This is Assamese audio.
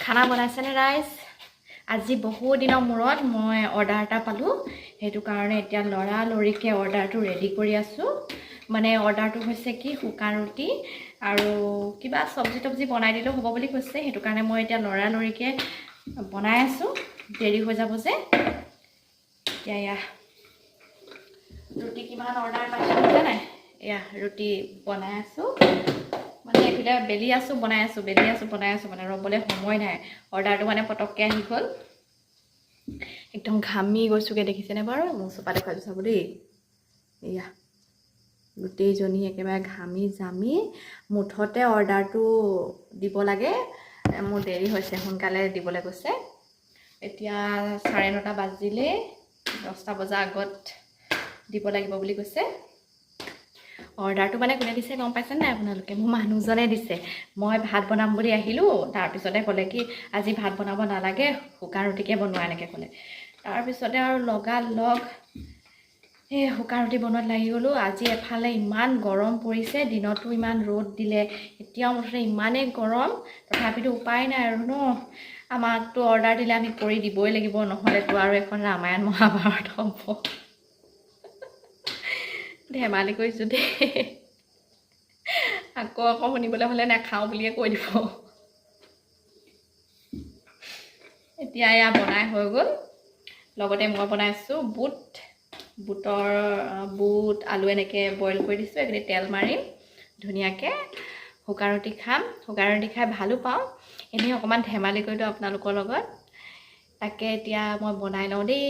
খানা বনাইছেনে ৰাইজ? আজি বহু দিনৰ মূৰত মই অৰ্ডাৰ এটা পালোঁ, সেইটো কাৰণে এতিয়া লৰালৰিকৈ অৰ্ডাৰটো ৰেডি কৰি আছোঁ। মানে অৰ্ডাৰটো হৈছে কি শুকান ৰুটি আৰু কিবা চব্জি বনাই দিলেও হ'ব বুলি কৈছে, সেইটো কাৰণে মই এতিয়া লৰালৰিকৈ বনাই আছোঁ, দেৰি হৈ যাব যে। এতিয়া এয়া ৰুটি কিমান অৰ্ডাৰ পাইছোঁ জানে? এয়া ৰুটি বনাই আছোঁ, মানে এইফালে বেলি আছোঁ বনাই আছোঁ, মানে ৰ'বলৈ সময় নাই। অৰ্ডাৰটো মানে পটককৈ আহি গ'ল। একদম ঘামি গৈছোঁগৈ, দেখিছেনে বাৰু? মোৰ চোপা দেখুৱাই চাব দেই। এয়া গোটেইজনী একেবাৰে ঘামি জামি মুঠতে অৰ্ডাৰটো দিব লাগে। মোৰ দেৰি হৈছে, সোনকালে দিবলৈ কৈছে। এতিয়া 9:30 বাজিলেই, 10টা বজাৰ আগত দিব লাগিব বুলি কৈছে। অৰ্ডাৰটো মানে কোনে দিছে গম পাইছে নাই আপোনালোকে? মোৰ মানুহজনে দিছে। মই ভাত বনাম বুলি আহিলোঁ, তাৰপিছতে ক'লে কি আজি ভাত বনাব নালাগে, শুকান ৰুটিকে বনোৱা, এনেকৈ ক'লে। তাৰপিছতে আৰু লগালগ এই শুকান ৰুটি বনোৱাত লাগি গ'লোঁ। আজি এফালে ইমান গৰম পৰিছে, দিনতো ইমান ৰ'দ দিলে, এতিয়াও মুঠতে ইমানেই গৰম, তথাপিতো উপায় নাই আৰু ন। আমাকতো অৰ্ডাৰ দিলে আমি কৰি দিবই লাগিব, নহ'লেতো আৰু এখন ৰামায়ণ মহাভাৰত হ'ব। ধেমালি কৰিছোঁ দেই, আকৌ শুনিবলৈ হ'লে নাখাওঁ বুলিয়ে কৈ দিব। এতিয়া এয়া বনাই হৈ গ'ল। লগতে মই বনাইছোঁ বুট আলু এনেকৈ বইল কৰি দিছোঁ। এইখিনি তেল মাৰিম ধুনীয়াকৈ, শুকান ৰুটি খাম। শুকান ৰুটি খাই ভালো পাওঁ, এনেই অকণমান ধেমালি কৰি দিওঁ আপোনালোকৰ লগত। তাকে এতিয়া মই বনাই লওঁ দেই।